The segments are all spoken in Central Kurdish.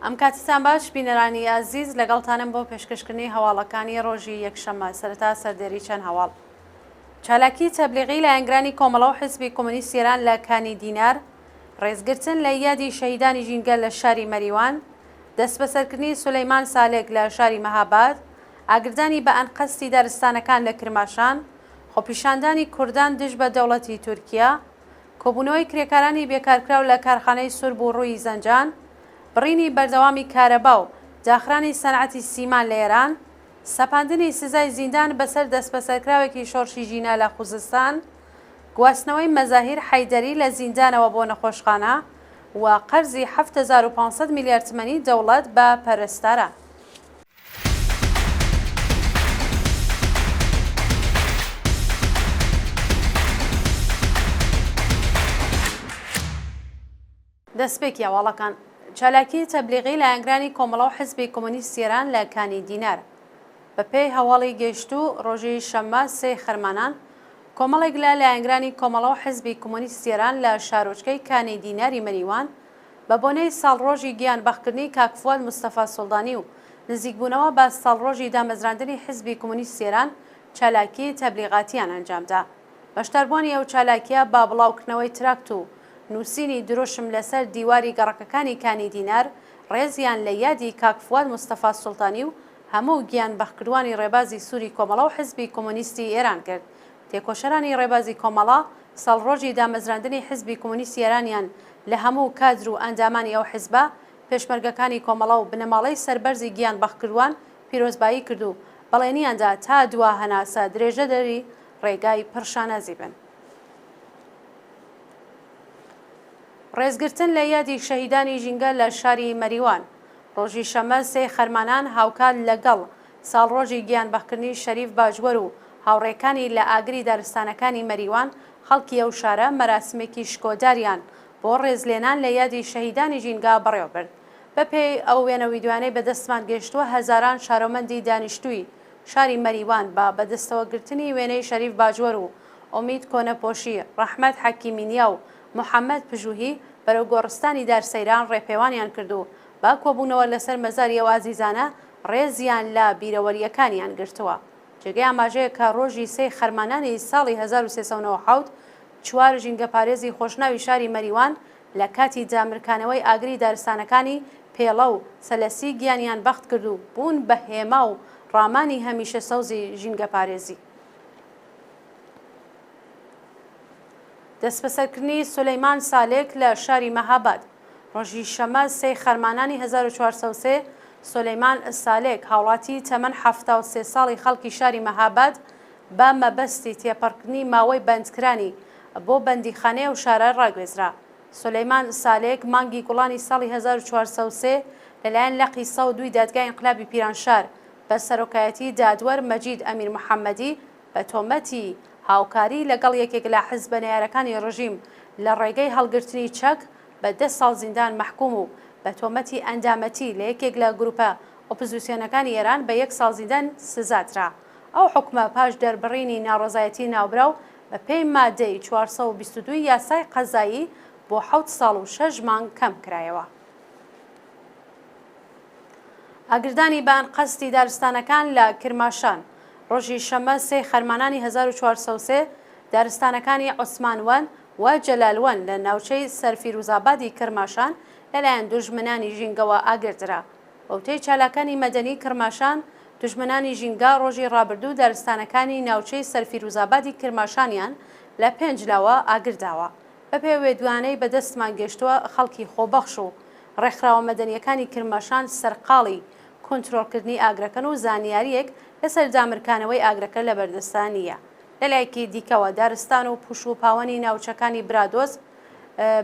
ئەم کاتتان باش بینەرانی ئازیز لەگەڵتانم بۆ پێشکەشکردنی هەواڵەکانی ڕۆژی یەکشەممە سەرەتا سەردێری چەند هەواڵ. چالاکی تەبلیغی لە ئەنگرانی کۆمەڵە و حزبی کۆمونیستی ئێران لە کانی دینار، ڕێزگرتن لە یادی شەهیدانی ژینگە لە شاری مەریوان، دەست بەسەرکردنی سولەیمان سالێک لە شاری مەهاباد، ئاگردانی بە ئەنقەستی دارستانەکان لە کرماشان، خۆپیشاندانی کوردان دژ بە دەوڵەتی تورکیا، کۆبوونەوەی کرێکارانی بێکارکراو لە کارخانەی سورب و ڕووی زەنجان، بڕینی بەردەوامی کارەبا و داخرانی سەنعەتی سیمان لە ئێران، سەپاندنی سزای زیندان بەسەر دەستبەسەرکراوێکی شۆڕشی ژینە لە خوزستان، گواستنەوەی مەزاهیر حەیدەری لە زیندانەوە بۆ نەخۆشخانە و قەرزی 7500 میلیارد تمەنی دەوڵەت بە پەرستاران. دەستپێکی هەواڵەکان چالاکی تەبلیغی لە ئەنگرانی کۆمەڵە و حزبی کۆمونیستی ئێران لە کانی دینار. بەپێی هەواڵی گەیشتوو ڕۆژی شەممە 3 خەرمانان، کۆمەڵێک لە ئەنگرانی کۆمەڵە و حزبی کۆمونیستی ئێران لە شارۆچکەی کانی دیناری مەریوان بە بۆنەی ساڵڕۆژی گیانبەخکردنی کاک فواد مستەفا سوڵدانی و نزیکبوونەوە بە ساڵڕۆژی دامەزراندنی حزبی کۆمونیستی ئێران چالاکی تەبلیغاتیان ئەنجامدا. بەشداربوونی ئەو چالاکیە با بڵاوکردنەوەی تراکت و نووسینی درۆشم لەسەر دیواری گەڕەکەکانی کانی دینار ڕێزیان لە یادی کاک فواد مستەفا سوڵتانی و هەموو گیانبەخکردوانی ڕێبازی سووری کۆمەڵە و حزبی کۆمونیستی ئێران کرد. تێکۆشەرانی ڕێبازی کۆمەڵە ساڵڕۆژی دامەزراندنی حزبی کۆمونیستی ئێرانیان لە هەموو کادر و ئەندامانی ئەو حزبە پێشمەرگەکانی کۆمەڵە و بنەماڵەی سەربەرزی گیانبەخکردوان پیرۆزبایی کرد و بەڵێنیاندا تا دوا هەناسە درێژە دەری ڕێگای پڕشانەزی بن. ڕێزگرتن لە یادی شەهیدانی ژینگە لە شاری مەریوان ڕۆژی شەمە 3 خەرمانان هاوکات لەگەڵ ساڵڕۆژی گیانبەخکردنی شەریف باجوەر و هاوڕێکانی لە ئاگری دارستانەکانی مەریوان خەڵکی ئەو شارە مەراسمێکی شکۆداریان بۆ ڕێزلێنان لە یادی شەهیدانی ژینگە بەڕێوەبرد. بەپێی ئەو وێنەوەی دوانەی بەدەستمان گەیشتووە هەزاران شارۆمەندی دانیشتووی شاری مەریوان بە بەدەستەوەگرتنی وێنەی شەریف باجوەر و ئۆمید کۆنەپۆشی، ڕەحمەت حەکیمینیا و محەممەد پژوهی بەرەو گۆڕستانی دارسەیران ڕێپێوانیان کردو با کۆبوونەوە لەسەر مەزاری ئەو ئازیزانە ڕێزیان لە بیرەوەریەکانیان گرتووە. جێگەی ئاماژەیە کە ڕۆژی 3 خەرمانانی ساڵی 1397 4 ژینگە پارێزی خۆشناوی شاری مەریوان لە کاتی دامرکانەوەی ئاگری دارستانەکانی پێڵە و سەلەسی گیانیان بەخت کرد و بوون بە هێما و ڕامانی هەمیشە سەوزی ژینگە پارێزی. دەستبەسەرکردنی سولەیمان سالێک لە شاری مەهاباد ڕۆژی شەمە 3 خەرمانانی 1403 سولەیمان سالێک هاوڵاتی تەمەن 73 ساڵی خەڵکی شاری مەهاباد بە مەبەستی تێپەڕکردنی ماوەی بەندکرانی بۆ بەندیخانەیە و شارە ڕاگوێزرا. سولەیمان سالێک مانگی گوڵانی ساڵی 1403 لەلایەن لەقی 102 دادگای ئینقلابی پیرانشار بە سەرۆکایەتی دادوەر مەجید ئەمیر محەممەدی بە تۆمەتی هاوکاری لەگەڵ یەکێک لە حزبە نەیارەکانی ڕژیم لە ڕێگەی هەڵگرتنی چەک بە 10 ساڵ زیندان مەحکوم و بە تۆمەتی ئەندامەتی لە یەکێک لە گروپە ئۆپۆزیسیۆنەکانی ئێران بە 1 ساڵ زیندان سزادرا. ئەو حکومە پاش دەربڕینی ناڕۆزایەتی ناوبراو بە پێی مادەی 422 یاسای قەزایی بۆ 7 ساڵ و 6 مانگ کەم کرایەوە. ئاگردانی بە ئەنقەستی دارستانەکان لە کرماشان ڕۆژی شەمە 3 خەرمانانی 1403 دارستانەکانی عوسمانوان و جەلالوان لە ناوچەی سەرفیروزابادی کرماشان لەلایەن دوژمنانی ژینگەوە ئاگردرا. بەوتەی چالاکانی مەدەنی کرماشان دوژمنانی ژینگە ڕۆژی ڕابردوو دارستانەکانی ناوچەی سەرفیروزابادی کرماشانیان لە 5 لاوە ئاگرداوە. بەپێی وێدوانەی بەدەستمان گەشتووە خەڵکی خۆبەخش و ڕێکخراوە مەدەنیەکانی کرماشان سەرقاڵی کۆنتڕۆڵکردنی ئاگرەکەن و زانیاریەک لەسەر دامرکانەوەی ئاگرەکە لە بەردەستانیە. لەلایەکی دیکەوە دارستان و پوش و پاوەنی ناوچەکانی برادۆز،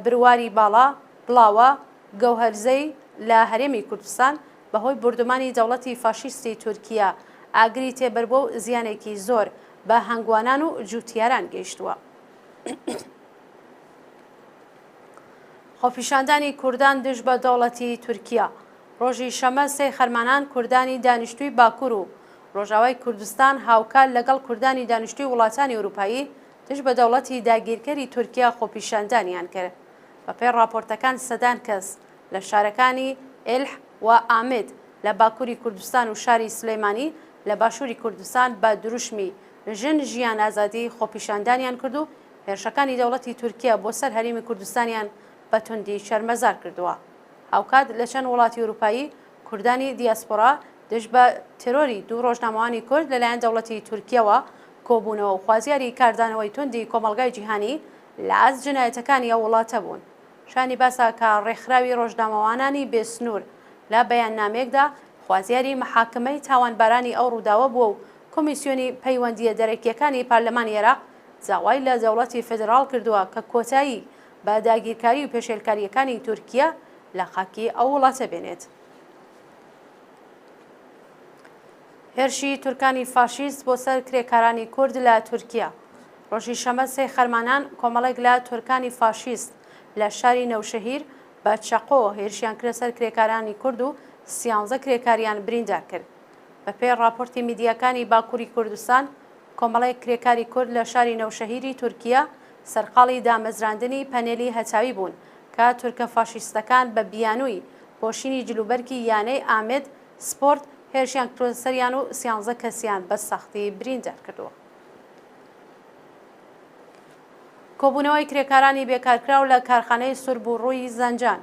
برواری باڵا، بڵاوە، گەوهەرزەی لە هەرێمی کوردستان بەهۆی بردومانی دەوڵەتی فاشیستی تورکیا ئاگری تێبەربووە و زیانێکی زۆر بە هەنگوانان و جوتیاران گەیشتووە. خۆپیشاندانی کوردان دژ بە دەوڵەتی تورکیا ڕۆژی شەمە 3 خەرمانان کوردانی دانیشتووی باکوور و ڕۆژاوای کوردستان هاوکار لەگەڵ کوردانی دانیشتووی وڵاتانی ئەوروپایی دژ بە دەوڵەتی داگیرکەری تورکیا خۆپیشاندانیان کرد. بەپێی راپۆرتەکان سەدان کەس لە شارەکانی ئێلح، و ئامێد لە باکووری کوردستان و شاری سلەیمانی لە باشووری کوردستان بە دروشمی ژن ژیان ئازادی خۆپیشاندانیان کرد و هێرشەکانی دەوڵەتی تورکیا بۆ سەر هەرێمی کوردستانیان بە توندی شەرمەزار کردووە. هاوکات لە چەند وڵاتی ئەوروپایی کوردانی دیاسپۆرا دژ بە تێرۆری دوو ڕۆژنامەوانی کورد لەلایەن دەوڵەتی تورکیەوە کۆبوونەوە و خوازیاری کاردانەوەی توندی کۆمەلگای جیهانی لە ئاز جنایەتەکانی ئەو وڵاتە بوون. شانی باسا کە ڕێکخراوی ڕۆژنامەوانانی بێسنوور لە بەیاننامێکدا خوازیاری محاکمەی تاوانبارانی ئەو ڕووداوە بووە و کۆمیسیۆنی پەیوەندیە دەرەکیەکانی پارلەمانی عێراق داوای لە دەوڵەتی فێدراڵ کردووە کە کۆتایی بە داگیرکاری و پێشێلکاریەکانی تورکیا لە خاکی ئەو وڵاتە بێنێت. هێرشی تورکانی فاشیست بۆ سەر کرێکارانی کورد لە تورکیا. ڕۆژی شەمە سێ خەرمانان کۆمەڵێک لە تورکانی فاشیست لە شاری نەوشەهیر بە چەقۆ هێرشیان کرد سەر کرێکارانی کورد و 13 کرێکاریان بریندار کرد. بەپێی راپۆرتی میدیاکانی باکووری کوردستان کۆمەڵێک کرێکاری کورد لە شاری نەوشەهیری تورکیا سەرقاڵی دامەزراندنی پەنێلی هەتاوی بوون کە تورکە فاشیستەکان بە بیانووی پۆشینی جلوبەرگی یانەی ئامێد سپۆرت هێرشیان کرۆسەریان و 13 کەسیان بە سەختی بریندار کردووە. کۆبوونەوەی کرێکارانی بێکارکراو لە کارخانەی سوربوڕووی زەنجان.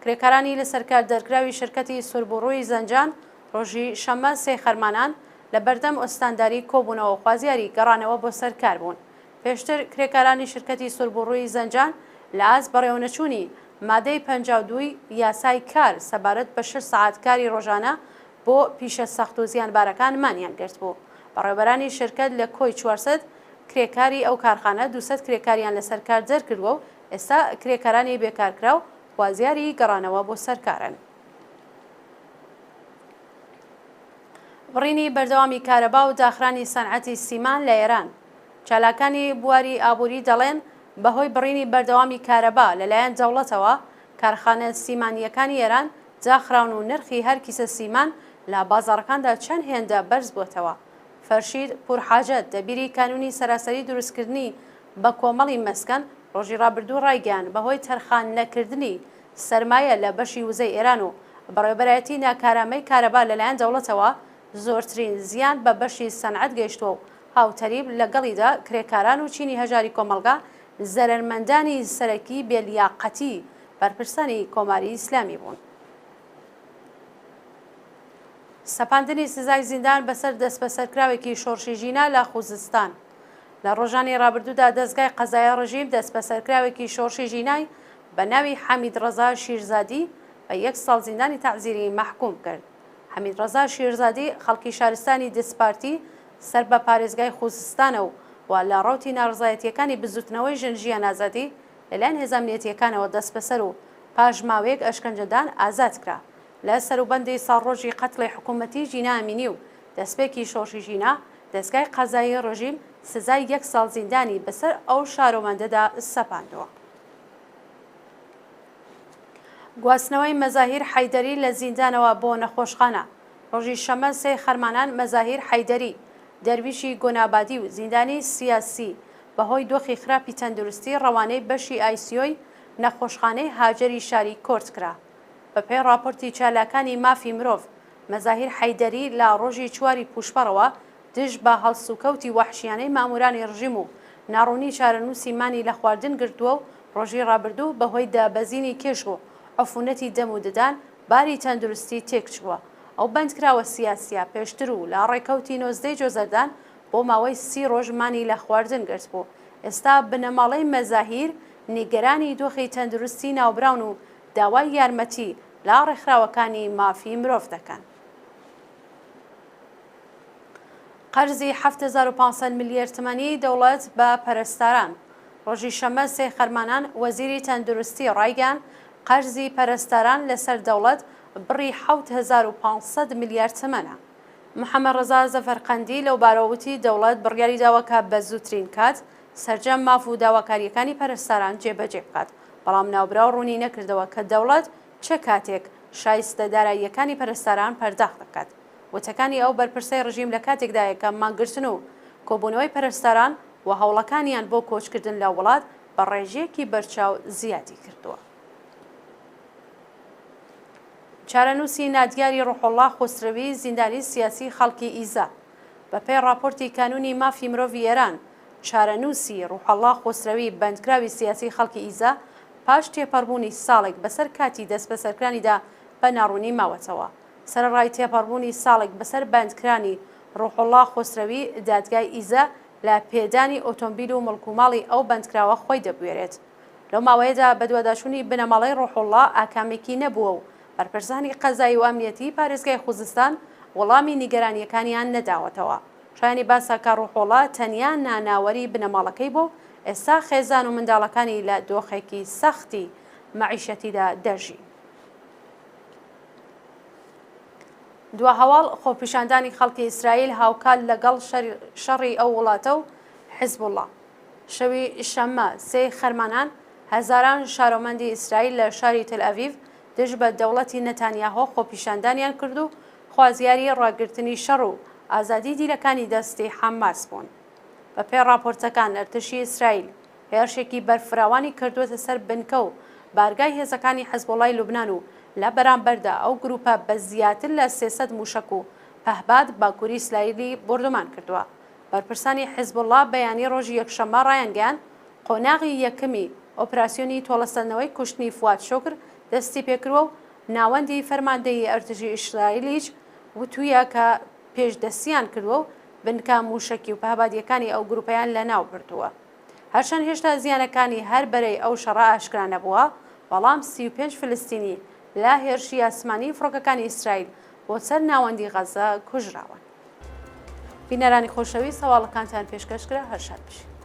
کرێکارانی لە سەرکار دەرکراوی شرکەتی سوربوڕووی زەنجان ڕۆژی شەمە سێ خەرمانان لە بەردەم ئۆستانداری کۆبوونەوە خوازیاری گەڕانەوە بۆ سەرکار بوون. پێشتر کرێکارانی شرکەتی سوربوڕووی زەنجان لە ئاز بەڕێوەنەچوونی مادەی 52 یاسای کار سەبارەت بە 6 سەعات کاری ڕۆژانە بۆ پیشە سەخت و زیانبارەکان مانیان گرت بوو. بەڕێوەبەرانی شرکەت لە کۆی 400 کرێکاری ئەو کارخانە 200 کرێکاریان لە سەرکار دەرکردووە و ئێستا کرێکارانی بێکارکراو خوازیاری گەڕانەوە بۆ سەرکارن. بڕینی بەردەوامی کارەبا و داخرانی سەنعەتی سیمان لە ئێران. چالاکانی بواری ئابووری دەڵێن بەهۆی بڕینی بەردەوامی کارەبا لەلایەن دەوڵەتەوە کارخانە سیمانیەکانی ئێران داخراون و نرخی هەر کیسە سیمان لە بازاڕەکاندا چەند هێندە بەرز بووتەوە. فەرشید پورحاجەت دەبیری کانونی سەراسەری دروستکردنی بە کۆمەڵی مەسکەن ڕۆژی ڕابردوو ڕایگەیاند بەهۆی تەرخان نەکردنی سەرمایە لە بەشی وزەی ئێران و بەڕێوەبەرایەتی ناکارامەی کارەبا لەلایەن دەوڵەتەوە زۆرترین زیان بە بەشی سەنعەت گەیشتووە و هاوتەریب لەگەڵیدا کرێکاران و چینی هەژاری کۆمەلگا زەرمەندانی سەرەکی بێلیاقەتی بەرپرسانی کۆماری ئیسلامی بوون. سەپاندنی سزای زیندان بەسەر دەست بەسەرکراوێکی شۆڕشی ژینا لە خوزستان. لە ڕۆژانی ڕابردوودا دەستگای قەزای ڕژیم دەست بەسەرکراوێکی شۆڕشی ژینای بە ناوی حەمید ڕەزا شیرزادی بە 1 ساڵ زیندانی تەعزیری محکوم کرد. حەمید ڕەزا شیرزادی خەڵکی شارستانی دسپارتی سەر بە پارێزگای خوزستانە و لە ڕەوتی ناڕزایەتیەکانی بزوتنەوەی ژن ژیان ئازادی لەلایەن هێزانامنیەتیەکانەوە دەست بەسەر و پاش ماوەیەک ئەشکەنجەدان ئازاد کرا. لە سەروبەندی ساڵڕۆژی قەتڵی حکوومەتی ژینا ئەمینی و دەستپێکی شۆڕشی ژینا دەستگای قەزایی ڕژیم سزای 1 ساڵ زیندانی بەسەر ئەو شارۆمەندەدا سەپاندەوە. گواستنەوەی مەزاهیر حەیدەری لە زیندانەوە بۆ نەخۆشخانە. ڕۆژی شەمە سێ خەرمانان مەزاهیر حەیدەری دەرویشی گۆنابادی و زیندانی سیاسی بەهۆی دۆخی خراپی تەندروستی ڕەوانەی بەشی ئایسیۆی نەخۆشخانەی هاجری شاری کۆرت کرا. بەپێی راپۆرتی چالاکانی مافی مرۆڤ مەزاهیر حەیدەری لە ڕۆژی 4 پوشپەڕەوە دژ بە هەڵسوکەوتی وەحشیانەی مامورانی ڕژیم و ناڕوونی چارەنووسی مانی لە خواردن گرتووە و ڕۆژی ڕابردوو بەهۆی دابەزینی کێش و عفونەتی دەم و ددان باری تەندروستی تێکچووە. ئەو بەندکراوە سیاسیە پێشتر و لە ڕێکەوتی نۆزدەی جۆزەردان بۆ ماوەی 30 ڕۆژ مانی لە خواردن گرت بوو. ئێستا بنەماڵەی مەزاهیر نیگەرانی دۆخی تەندروستی ناوبراون و داوای یارمەتی لە ڕێکخراوەکانی مافی مرۆڤ دەکەن. قەرزی 7500 ملیۆن تمەنی دەوڵەت بە پەرستاران. ڕۆژی شەمە سێ خەرمانان وەزیری تەندروستی ڕایگەیاند قەرزی پەرستاران لەسەر دەوڵەت بڕی 7500 ملیارد تمەنە. محەممەد ڕەزا زەفەرقەندی لەو بارەوتی دەوڵەت بڕیاری داواکە بە زووترین کات سەرجەم ماف و داواکاریەکانی پەرستاران جێبەجێ بکات. بەڵام ناوبراو ڕوونی نەکردەوە کە دەوڵەت چه کاتێک شایستە داراییەکانی پەرستاران پەرداخت دەکات. وتەکانی ئەو بەرپرسەی ڕژیم لە کاتێکدایە کە مانگرتن و کۆبوونەوەی پەرستاران و هەوڵەکانیان بۆ کۆچکردن لە وڵات بە ڕێژەیەکی بەرچاو زیادی کردووە. چارەنووسی نادیاری ڕوحوڵڵا خۆسرەوی زیندانی سیاسی خەڵکی ئیزا بەپێی راپۆرتی کانونی مافی مرۆڤی ئێران چارەنووسی ڕوحوڵڵا خۆسرەوی بەندکراوی سیاسی خەڵکی ئیزا پاش تێپەڕبوونی ساڵێک بەسەر کاتی دەست بەسەرکرانیدا بە ناڕوونی ماوەتەوە. سەرڕای تێپەڕبوونی ساڵێک بەسەر بەندکرانی ڕوحوڵڵا خۆسرەوی دادگای ئیزا لە پێدانی ئۆتۆمبیل و مڵکوماڵی ئەو بەندکراوە خۆی دەبوێرێت. لەو ماوەیەدا بە دوواداشوونی بنەماڵەی ڕوحوڵڵا ئاکامێکی نەبووە و بەرپرسانی قەزایی و ئەمنیەتی پارێزگای خوزستان وەڵامی نیگەرانیەکانیان نەداوەتەوە. شایانی باسە کە ڕوحوڵڵا تەنیا ناناوەری بنەماڵەکەی بۆ ئێستا خێزان و منداڵەکانی لە دۆخێکی سەختی مەعیشەتیدا دەژی. دوا هەواڵ خۆپیشاندانی خەڵکی ئیسرائیل هاوکات لەگەڵ شەڕی ئەو وڵاتە و حیزبوڵڵا. شەوی شەممە 3 خەرمانان هەزاران شارۆمەندی ئیسرائیل لە شاری تەل ئەڤیڤ دژ بە دەوڵەتی نەتانیاهۆ خۆپیشاندانیان کرد و خوازیاری ڕاگررتنی شەڕ و ئازادی دیرەکانی دەستی حەماس بوون. بەپێی راپۆرتەکان ئەرتشی ئیسرائیل هێرشێکی بەرفراوانی کردووەتە سەر بنکە و بارگای هێزەکانی حەزبوڵای لوبنان و لە بەرامبەردا ئەو گروپە بە زیاتر لە 300 موشک و پەهباد باکووری ئیسرائیلی بردومان کردووە. بەرپرسانی حیزبوڵڵا بەیانی ڕۆژی یەکشەممە ڕایانگەیان قۆناغی یەکەمی ئۆپراسیۆنی تۆڵەسەندنەوەی کوشتنی فواد شۆکر دەستی پێکردووە و ناوەندی فەرماندەیی ئەرتشی ئیسرائیلیش وتوویە کە پێشدەستیان کردووە و بنکە موشکی و پەهبادیەکانی ئەو گروپەیان لە ناو بردووە. هەرچەند هێشتا زیانەکانی هەر بەرەی ئەو شەڕە ئاشکرا نەبووە، بەڵام 35 فلستینی لە هێرشی ئاسمانی فڕۆکەکانی ئیسرائیل بۆ سەر ناوەندی غەزە کوژراون. بینەرانی خۆشەویست هەواڵەکانتان پێشکەشکرا هەر شاد بشین.